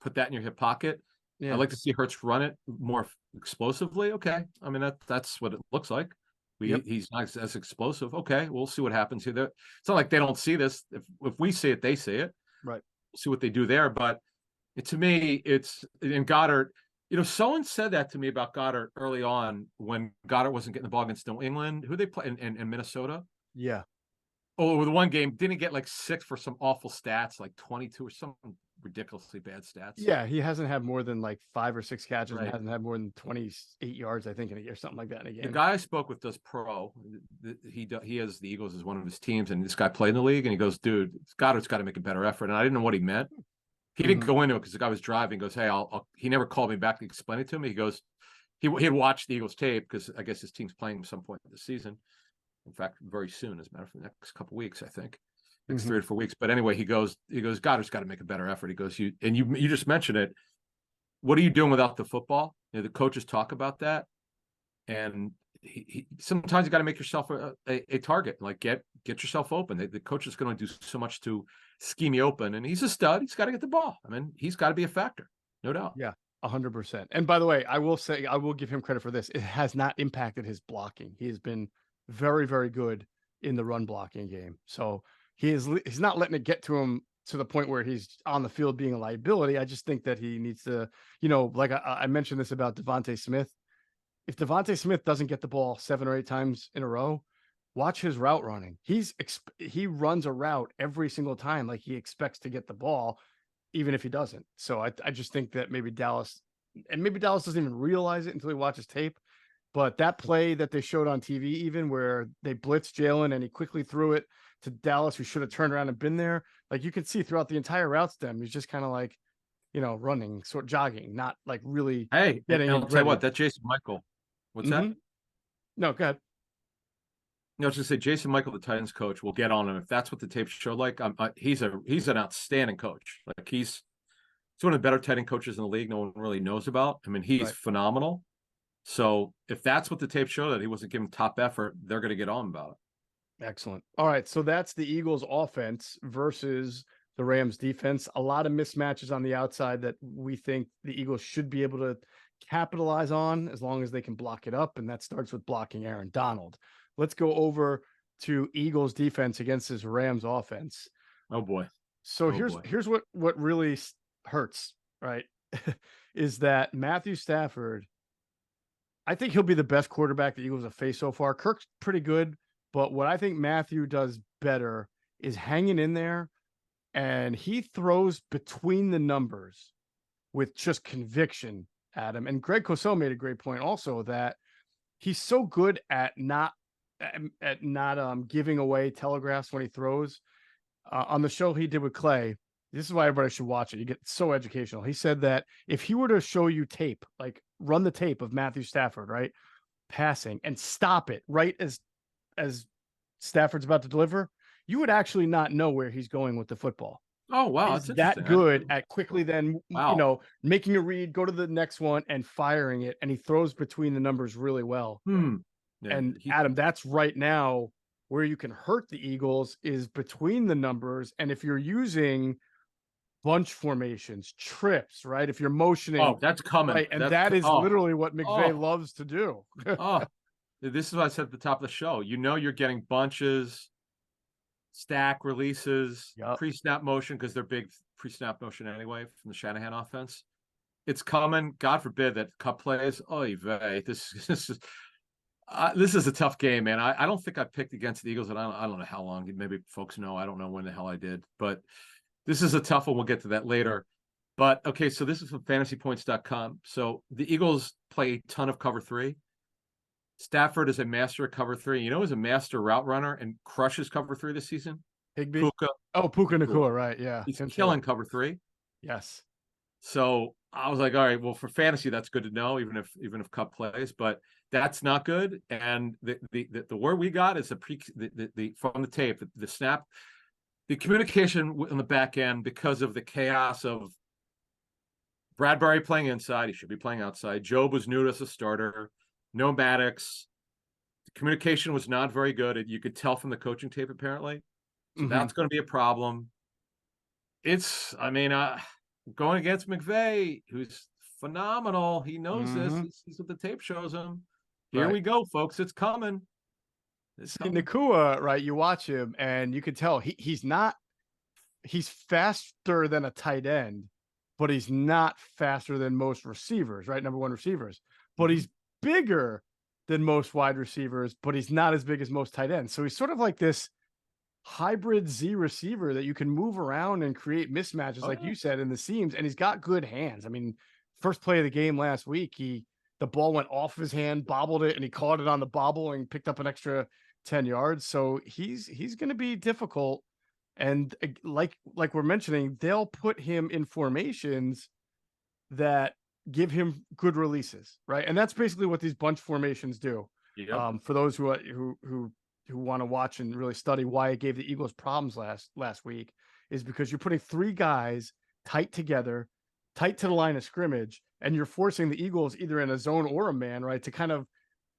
Put that in your hip pocket. Yeah. I'd like to see Hurts run it more explosively. Okay, I mean that's what it looks like. He's not as explosive. Okay, we'll see what happens here. It's not like they don't see this. If we see it, they see it. Right. We'll see what they do there. But to me, it's in Goddard. You know, someone said that to me about Goddard early on when Goddard wasn't getting the ball against New England. Who they play in Minnesota? Yeah. Oh, the one game didn't get like 6 for some awful stats, like 22 or some ridiculously bad stats. Yeah, he hasn't had more than like 5 or 6 catches. Right. And hasn't had more than 28 yards, I think, in a year, something like that in a game. The guy I spoke with does pro. He has the Eagles as one of his teams, and this guy played in the league, and he goes, "Dude, Goddard's got to make a better effort." And I didn't know what he meant. He didn't go into it because the guy was driving. He goes, "Hey, He never called me back to explain it to me. He goes, he had watched the Eagles tape because I guess his team's playing at some point this season. In fact, very soon, as a matter of fact, the next couple of weeks, I think. Next 3 or 4 weeks. But anyway, he goes, Goddard's got to make a better effort. He goes, you just mentioned it. What are you doing without the football? You know, the coaches talk about that. And sometimes you got to make yourself a target, like get yourself open. The coach is going to do so much to scheme you open. And he's a stud. He's got to get the ball. I mean, he's got to be a factor. No doubt. Yeah, 100%. And by the way, I will say, I will give him credit for this. It has not impacted his blocking. He has been very, very good in the run blocking game. So he's not letting it get to him to the point where he's on the field being a liability. I just think that he needs to, like I mentioned this about Devontae Smith. If Devontae Smith doesn't get the ball 7 or 8 times in a row, watch his route running. He runs a route every single time like he expects to get the ball, even if he doesn't. So I just think that maybe Dallas doesn't even realize it until he watches tape. But that play that they showed on TV, even where they blitzed Jalen and he quickly threw it to Dallas, who should have turned around and been there. Like you can see throughout the entire route stem, he's just kind of like, running, sort of jogging, not like really. Hey, getting. I'll tell you what, that Jason Michael. What's that? No, go ahead. No, I was just say Jason Michael, the Titans coach, will get on him if that's what the tape showed. Like, he's an outstanding coach. Like he's one of the better tight end coaches in the league. No one really knows about. I mean, he's phenomenal. So if that's what the tape showed, that he wasn't giving top effort, they're going to get on about it. Excellent. All right. So that's the Eagles offense versus the Rams defense. A lot of mismatches on the outside that we think the Eagles should be able to capitalize on as long as they can block it up. And that starts with blocking Aaron Donald. Let's go over to Eagles defense against this Rams offense. Oh boy. So here's what really hurts, right? Is that Matthew Stafford, I think he'll be the best quarterback the Eagles have faced so far. Kirk's pretty good, but what I think Matthew does better is hanging in there, and he throws between the numbers with just conviction, Adam. And Greg Cosell made a great point also that he's so good at not giving away telegraphs when he throws. On the show he did with Clay, this is why everybody should watch it. You get so educational. He said that if he were to show you tape, like run the tape of Matthew Stafford, right, passing, and stop it right as Stafford's about to deliver, you would actually not know where he's going with the football. Oh, wow. He's that good at quickly then, making a read, go to the next one and firing it. And he throws between the numbers really well. Yeah, and Adam, that's right now where you can hurt the Eagles is between the numbers. And if you're using bunch formations, trips, right? If you're motioning, that's coming. Right, and that is literally what McVay loves to do. This is what I said at the top of the show. You're getting bunches, stack releases, pre-snap motion, because they're big pre-snap motion anyway from the Shanahan offense. It's coming. God forbid that cut plays. Oy vey. This is a tough game, man. I don't think I picked against the Eagles, and I don't know how long. Maybe folks know. I don't know when the hell I did, but this is a tough one. We'll get to that later. But okay, so this is from fantasypoints.com. So the Eagles play a ton of cover 3. Stafford is a master at cover 3. You know, he's a master route runner and crushes cover 3 this season. Higbee. Puka. Oh, Puka Nacua, right? Yeah, He's him too. killing cover 3. Yes. So I was like, all right, well, for fantasy, that's good to know, even if Cup plays, but that's not good. And the word we got is the from the tape, the snap, the communication on the back end, because of the chaos of Bradbury playing inside, he should be playing outside. Job was new as a starter, no Maddox. The communication was not very good. You could tell from the coaching tape, apparently. So that's going to be a problem. Going against McVay, who's phenomenal. He knows this. He sees what the tape shows him. Here we go, folks. It's coming. Nacua, right? You watch him and you can tell he's faster than a tight end, but he's not faster than most receivers, right? Number 1 receivers, but he's bigger than most wide receivers, but he's not as big as most tight ends. So he's sort of like this hybrid Z receiver that you can move around and create mismatches, like you said, in the seams. And he's got good hands. I mean, first play of the game last week, the ball went off his hand, bobbled it, and he caught it on the bobble and picked up an extra 10 yards. So he's going to be difficult. And like we're mentioning, they'll put him in formations that give him good releases, right? And that's basically what these bunch formations do. Yep. For those who want to watch and really study why it gave the Eagles problems last week, is because you're putting 3 guys tight together, tight to the line of scrimmage, and you're forcing the Eagles either in a zone or a man, right, to kind of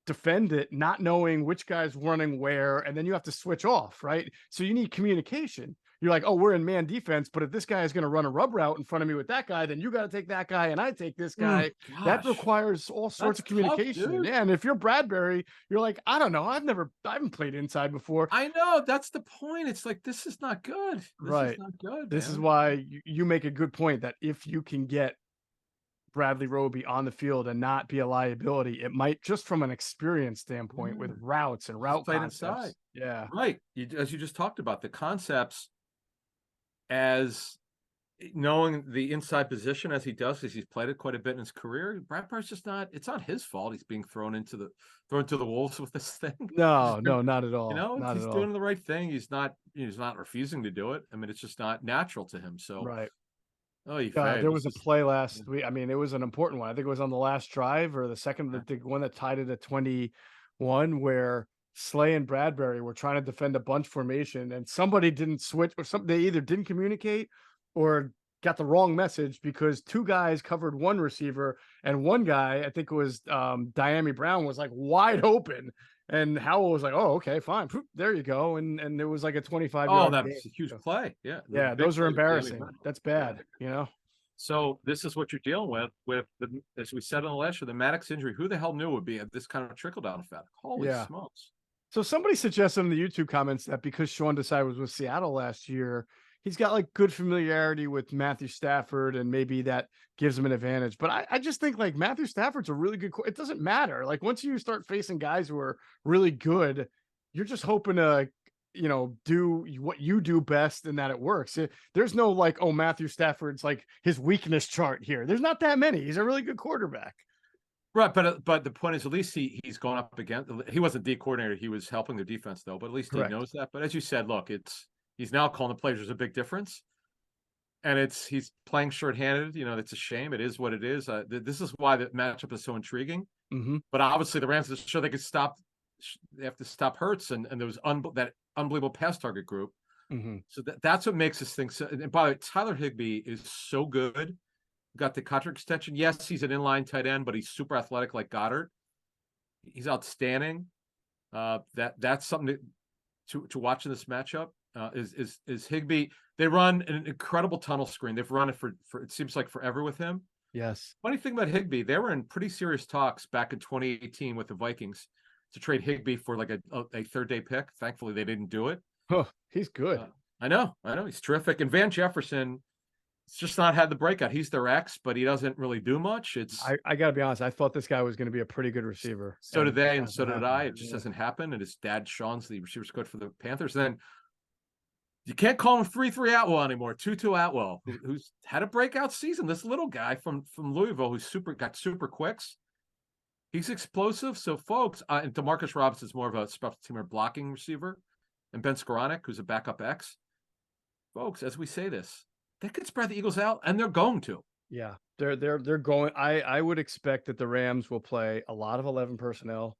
defend it, not knowing which guy's running where, and then you have to switch off, right? So you need communication. You're like, oh, we're in man defense, but if this guy is going to run a rub route in front of me with that guy, then you got to take that guy and I take this guy. That requires all sorts of communication. Yeah, and if you're Bradbury, you're like, I don't know, I haven't played inside before. I know, that's the point. It's like, this is not good. This is not good. This is why you make a good point that if you can get Bradley Roby on the field and not be a liability, it might, just from an experience standpoint, with routes and route concepts. Inside. Yeah, right. As you just talked about, the concepts, as knowing the inside position as he does, because he's played it quite a bit in his career. Bradbury's just not. It's not his fault. He's being thrown into the wolves with this thing. No, not at all. You know, he's doing the right thing. He's not refusing to do it. I mean, it's just not natural to him. So right. Oh, there was a play last week. I mean, it was an important one. I think it was on the last drive or the one that tied it at 21, where Slay and Bradbury were trying to defend a bunch formation, and somebody didn't switch, or something. They either didn't communicate or got the wrong message, because 2 guys covered 1 receiver, and 1 guy, I think it was Diami Brown, was like wide open. And Howell was like, "Oh, okay, fine. There you go." And it was like a 25. Oh, that's a huge play. Yeah, yeah, those are embarrassing. That's bad. You know. So this is what you're dealing with the, as we said on the last year, the Maddox injury. Who the hell knew would be this kind of trickle down effect? Holy smokes! So somebody suggested in the YouTube comments that because Sean Desai was with Seattle last year, he's got like good familiarity with Matthew Stafford, and maybe that gives him an advantage. But I just think like Matthew Stafford's a really good. It doesn't matter. Like once you start facing guys who are really good, you're just hoping to, do what you do best and that it works. There's no like, oh, Matthew Stafford's like his weakness chart here. There's not that many. He's a really good quarterback. Right, but the point is, at least he's going up against. He wasn't the coordinator; he was helping their defense, though. But at least he knows that. But as you said, look, he's now calling the plays. There's a big difference, and he's playing shorthanded. It's a shame. It is what it is. This is why the matchup is so intriguing. Mm-hmm. But obviously, the Rams are sure they could stop. They have to stop Hurts, and there was that unbelievable pass target group. Mm-hmm. So that's what makes this thing. So, and by the way, Tyler Higbee is so good. Got the contract extension. Yes, he's an inline tight end, but he's super athletic like Goddard. He's outstanding. That's something to watch in this matchup. Is Higbee? They run an incredible tunnel screen. They've run it for it seems like forever with him. Yes. Funny thing about Higbee, they were in pretty serious talks back in 2018 with the Vikings to trade Higbee for like a third-day pick. Thankfully, they didn't do it. Oh, he's good. I know. He's terrific. And Van Jefferson, it's just not had the breakout. He's their ex, but he doesn't really do much. I got to be honest. I thought this guy was going to be a pretty good receiver. So did they, and so did I. It just hasn't happened. And his dad, Sean's the receivers coach for the Panthers. And then you can't call him 3-3 Atwell anymore. 2-2 Atwell, who's had a breakout season. This little guy from Louisville who's got super quicks. He's explosive. So, folks, and DeMarcus Robinson's more of a special teamer blocking receiver, and Ben Skoranek, who's a backup X. Folks, as we say this, they could spread the Eagles out, and they're going to. Yeah, they're going. I would expect that the Rams will play a lot of 11 personnel.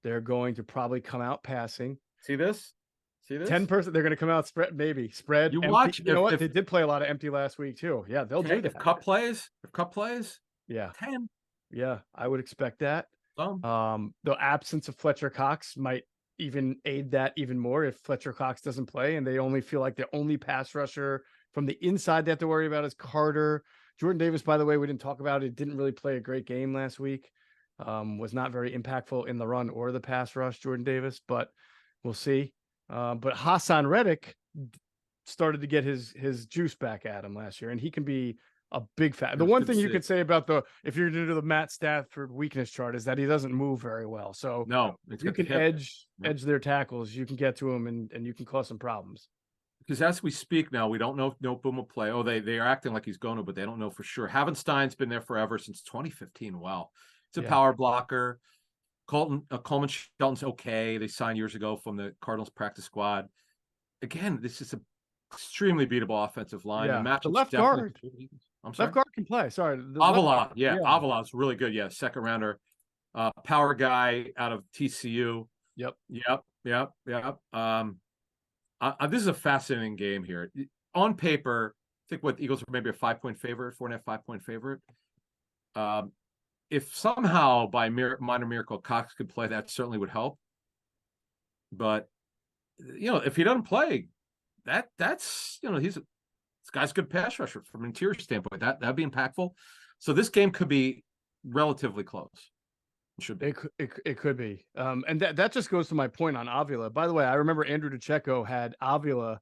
They're going to probably come out passing. See this? 10 person. They're going to come out spread. You empty. watch. You know what? They did play a lot of empty last week too. Yeah, they'll do that. If Cup plays, yeah, 10. Yeah, I would expect that. The absence of Fletcher Cox might even aid that even more if Fletcher Cox doesn't play and they only feel like the only pass rusher from the inside they have to worry about is Carter. Jordan Davis, by the way, we didn't talk about it. Didn't really play a great game last week. Was not very impactful in the run or the pass rush, Jordan Davis, but we'll see. But Hassan Reddick started to get his juice back at him last year, and he can be a big fat. The one thing you could say about if you're going to do the Matt Stafford weakness chart is that he doesn't move very well. So no, you can edge their tackles. You can get to him and you can cause some problems. Because as we speak now, we don't know if Noteboom will play. Oh, they are acting like he's going to, but they don't know for sure. Havenstein's been there forever since 2015. Wow. It's a power blocker. Coleman Shelton's okay. They signed years ago from the Cardinals practice squad. Again, this is an extremely beatable offensive line. Yeah. The left guard. I'm sorry. Left guard can play. Sorry. Avila. Avila's really good. Yeah. Second rounder. Power guy out of TCU. Yep. This is a fascinating game here. On paper, I think what the Eagles are maybe a 5-point favorite, 4.5-5-point favorite. If somehow by minor miracle Cox could play, that certainly would help. But if he doesn't play, that's this guy's a good pass rusher from an interior standpoint. That'd be impactful. So this game could be relatively close. It should be. It could be. And that just goes to my point on Avila. By the way, I remember Andrew DeCecco had Avila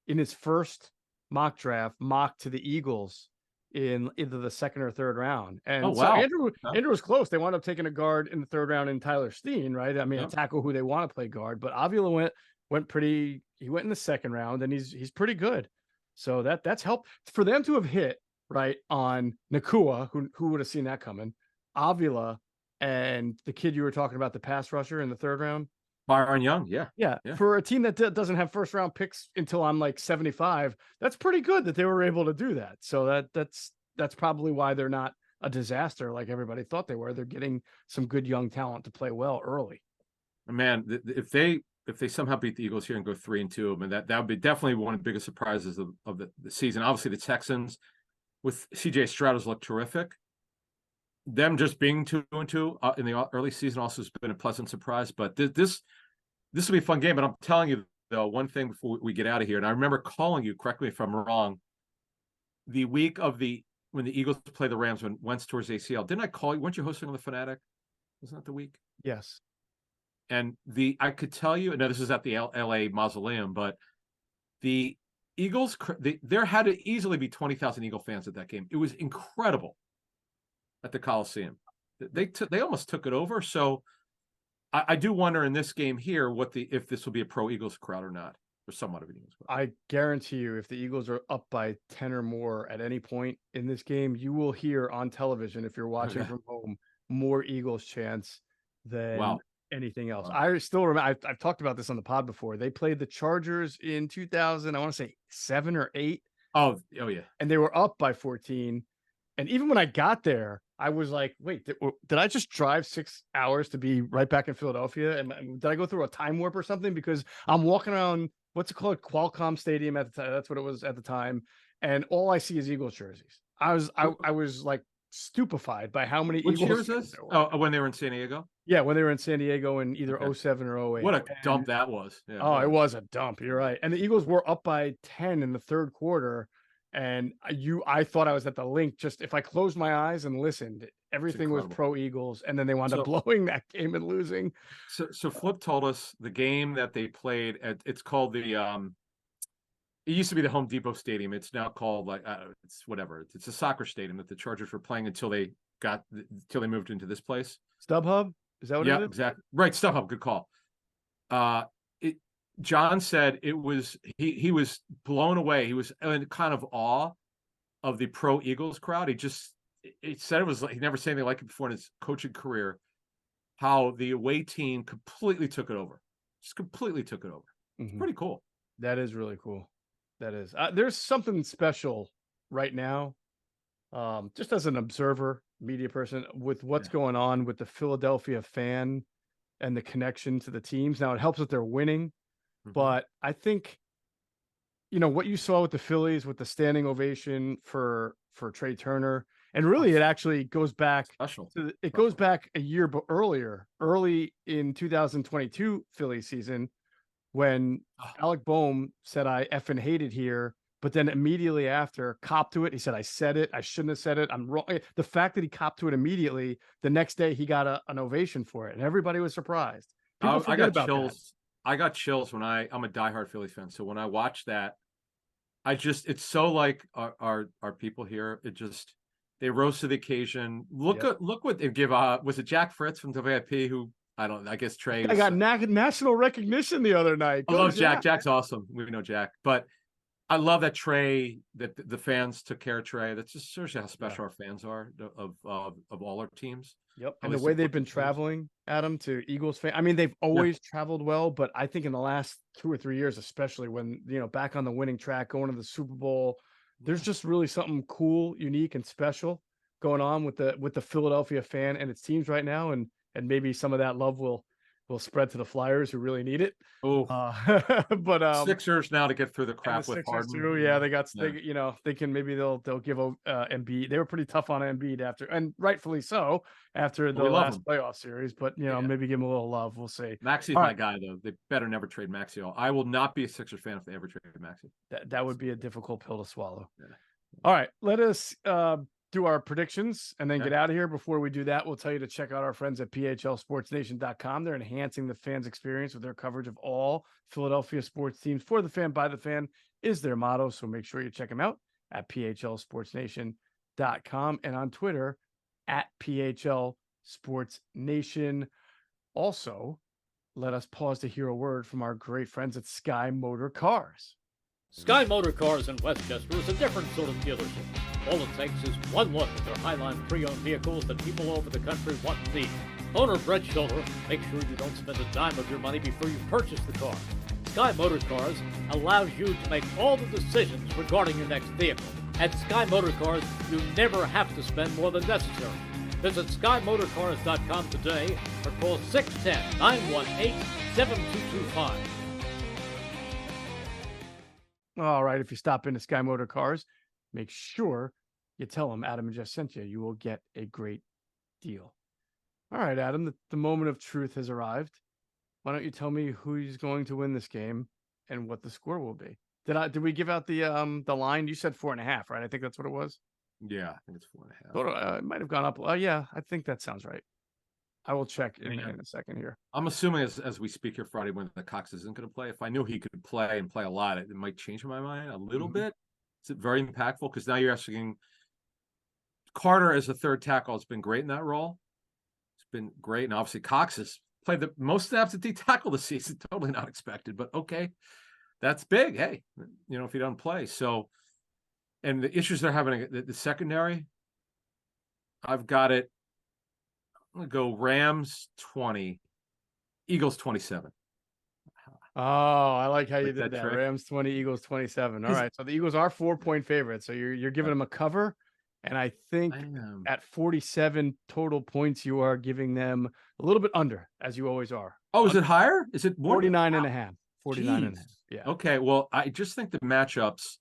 in his first mock draft mocked to the Eagles in either the second or third round. And so Andrew was close. They wound up taking a guard in the third round in Tyler Steen, right? I mean, a tackle who they want to play guard, but Avila went in the second round and he's pretty good. So that's helped for them to have hit right on Nakua, who would have seen that coming, Avila, and the kid you were talking about, the pass rusher in the third round. Byron Young, yeah. For a team that doesn't have first round picks until I'm like 75, that's pretty good that they were able to do that. So that's probably why they're not a disaster like everybody thought they were. They're getting some good young talent to play well early. Man, if they somehow beat the Eagles here and go 3-2, I mean that would be definitely one of the biggest surprises of the season. Obviously, the Texans with CJ Stroud has looked terrific. Them just being 2-2 in the early season also has been a pleasant surprise. But this will be a fun game. But I'm telling you, though, one thing before we get out of here, and I remember calling you, correct me if I'm wrong, the week of when the Eagles play the Rams when Wentz towards ACL. Didn't I call you? Weren't you hosting on the Fanatic? Wasn't that the week? Yes. And I could tell you, now this is at the LA Mausoleum, but the Eagles, there had to easily be 20,000 Eagle fans at that game. It was incredible at the Coliseum. They almost took it over. So I do wonder in this game here if this will be a pro Eagles crowd or not, or somewhat of an Eagles crowd. I guarantee you, if the Eagles are up by 10 or more at any point in this game, you will hear on television, if you're watching from home, more Eagles chants than anything else. I still remember, I've talked about this on the pod before. They played the Chargers in 2000, I want to say 7 or 8. Oh yeah. And they were up by 14. And even when I got there, I was like, wait, did I just drive 6 hours to be right back in Philadelphia? And did I go through a time warp or something? Because I'm walking around, what's it called? Qualcomm Stadium at the time. That's what it was at the time. And all I see is Eagles jerseys. I was like stupefied by how many Eagles jerseys was this? Oh, when they were in San Diego? Yeah, when they were in San Diego in either 07 or 08. What a dump that was. Yeah, it was a dump. You're right. And the Eagles were up by 10 in the third quarter. And I thought I was at the link. Just if I closed my eyes and listened, everything was pro Eagles, and then they wound up blowing that game and losing. So Flip told us the game that they played at. It's called the. It used to be the Home Depot Stadium. It's now called it's whatever. It's a soccer stadium that the Chargers were playing until they moved into this place. StubHub, is that what it is? Yeah, exactly. Right, StubHub. Good call. John said it was he was blown away. He was in kind of awe of the pro Eagles crowd. He said it was like he never seen anything like it before in his coaching career. how the away team completely took it over. Just completely took it over. It's pretty cool. That is really cool. That is. There's something special right now, just as an observer, media person, with what's going on with the Philadelphia fan and the connection to the teams. Now, it helps that they're winning, but I think, what you saw with the Phillies with the standing ovation for Trey Turner, and really it actually goes back goes back a year early in 2022 Phillies season, when Alec Boehm said, "I effing hate it here," but then immediately after copped to it. He said, "I said it. I shouldn't have said it. I'm wrong." The fact that he copped to it immediately, the next day he got an ovation for it, and everybody was surprised. People forget about chills. I got chills when I'm a diehard Phillies fan. So when I watch that, it's so like our people here. They rose to the occasion. Look what they give. Was it Jack Fritz from WIP who? I guess Trey. I got national recognition the other night. I love Jack. Jack's awesome. We know Jack, but I love that that the fans took care of Trey. That just shows you how special our fans are of all our teams. Yep. And the way they've been traveling, Adam, to Eagles fan. I mean, they've always traveled well, but I think in the last 2 or 3 years, especially when, back on the winning track, going to the Super Bowl, there's just really something cool, unique, and special going on with the Philadelphia fan and its teams right now. And maybe some of that love will spread to the Flyers who really need it. Oh, but Sixers now to get through the crap with Harden. Too, they thinking maybe they'll give Embiid. They were pretty tough on Embiid after, and rightfully so, after the last playoff series. But maybe give him a little love. We'll see. Maxi's my guy though. They better never trade Maxi. I will not be a Sixers fan if they ever trade Maxi. That would be a difficult pill to swallow. Yeah. All right, let us do our predictions and then get out of here. Before we do that, we'll tell you to check out our friends at phlsportsnation.com. They're enhancing the fans' experience with their coverage of all Philadelphia sports teams. For the fan, by the fan is their motto. So make sure you check them out at phlsportsnation.com and on Twitter at phlsportsnation. Also, let us pause to hear a word from our great friends at Sky Motor Cars. Sky Motor Cars in Westchester is a different sort of dealership. All it takes is one look at their Highline pre-owned vehicles that people all over the country want and need. Owner Brett Schiller, make sure you don't spend a dime of your money before you purchase the car. Sky Motor Cars allows you to make all the decisions regarding your next vehicle. At Sky Motor Cars, you never have to spend more than necessary. Visit SkyMotorCars.com today or call 610-918-7225. All right, if you stop into Sky Motor Cars, make sure you tell them Adam and Jeff sent you. You will get a great deal. All right, Adam, the moment of truth has arrived. Why don't you tell me who's going to win this game and what the score will be? Did we give out the line? You said 4.5, right? I think that's what it was. Yeah, I think it's 4.5. It might have gone up. Yeah, I think that sounds right. I will check in a second here. I'm assuming as we speak here Friday when the Cox isn't going to play. If I knew he could play and play a lot, it might change my mind a little bit. Is it very impactful? Because now you're asking Carter as a third tackle has been great in that role. It's been great. And obviously Cox has played the most snaps at D tackle this season. Totally not expected, but okay. That's big. Hey, if he doesn't play. So, and the issues they're having, the secondary, I've got it. I'm going to go Rams 20, Eagles 27. Oh, I like how you did that. Trick. Rams 20, Eagles 27. All right. So the Eagles are 4-point favorites. So you're giving them a cover. And I think at 47 total points, you are giving them a little bit under, as you always are. Oh, is it higher? Is it more? 49.5. 49.5. Yeah. Okay. Well, I just think the matchups,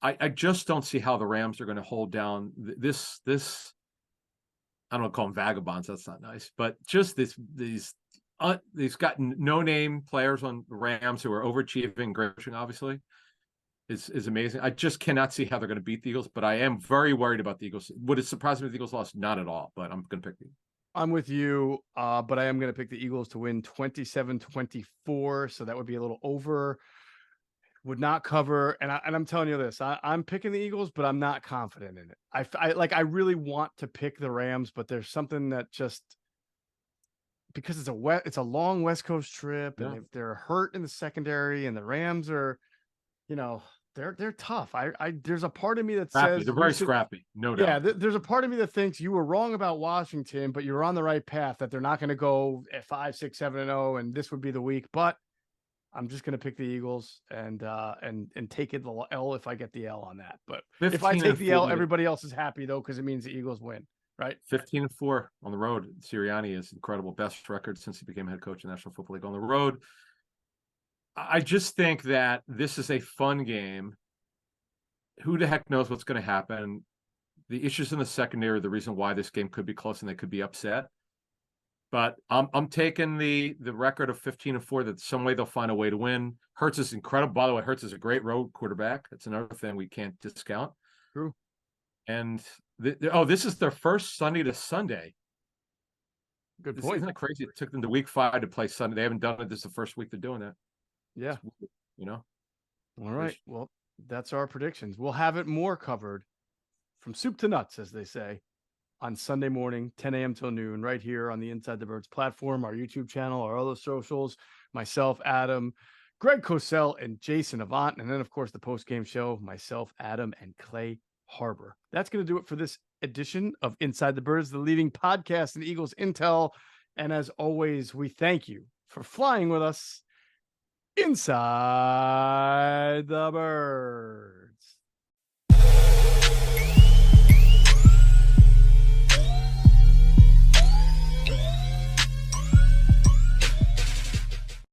I just don't see how the Rams are going to hold down this. I don't call them vagabonds. That's not nice, but just these got no-name players on the Rams who are overachieving. Grisham, obviously, is amazing. I just cannot see how they're going to beat the Eagles, but I am very worried about the Eagles. Would it surprise me if the Eagles lost? Not at all, but I'm going to pick the Eagles. I'm with you, but I am going to pick the Eagles to win 27-24, so that would be a little over. Would not cover, and I'm telling you this, I'm picking the Eagles, but I'm not confident in it. I really want to pick the Rams, but there's something that just, because it's a long West Coast trip, and if they're hurt in the secondary, and the Rams are, they're tough. There's a part of me that Scrappy. says They're very scrappy, no doubt. Yeah, there's a part of me that thinks you were wrong about Washington, but you're on the right path, that they're not going to go at 5, 6, 7-0, and this would be the week. But I'm just going to pick the Eagles and take it the L if I get the L on that. But if I take the L, everybody else is happy though, because it means the Eagles win, right? 15-4 on the road. Sirianni is incredible, best record since he became head coach in the National Football League on the road. I just think that this is a fun game. Who the heck knows what's going to happen? The issues in the secondary are the reason why this game could be close and they could be upset. But I'm taking the record of 15-4 that some way they'll find a way to win. Hurts is incredible. By the way, Hurts is a great road quarterback. That's another thing we can't discount. True. And this is their first Sunday to Sunday. Good point. Isn't it crazy? It took them to week 5 to play Sunday. They haven't done it. This is the first week they're doing that. Yeah. You know. All right. Well, that's our predictions. We'll have it more covered from soup to nuts, as they say, on Sunday morning, 10 a.m. till noon, right here on the Inside the Birds platform, our YouTube channel, our other socials, myself, Adam, Greg Cosell, and Jason Avant. And then, of course, the post-game show, myself, Adam, and Clay Harbor. That's going to do it for this edition of Inside the Birds, the leading podcast in Eagles intel. And as always, we thank you for flying with us inside the Birds.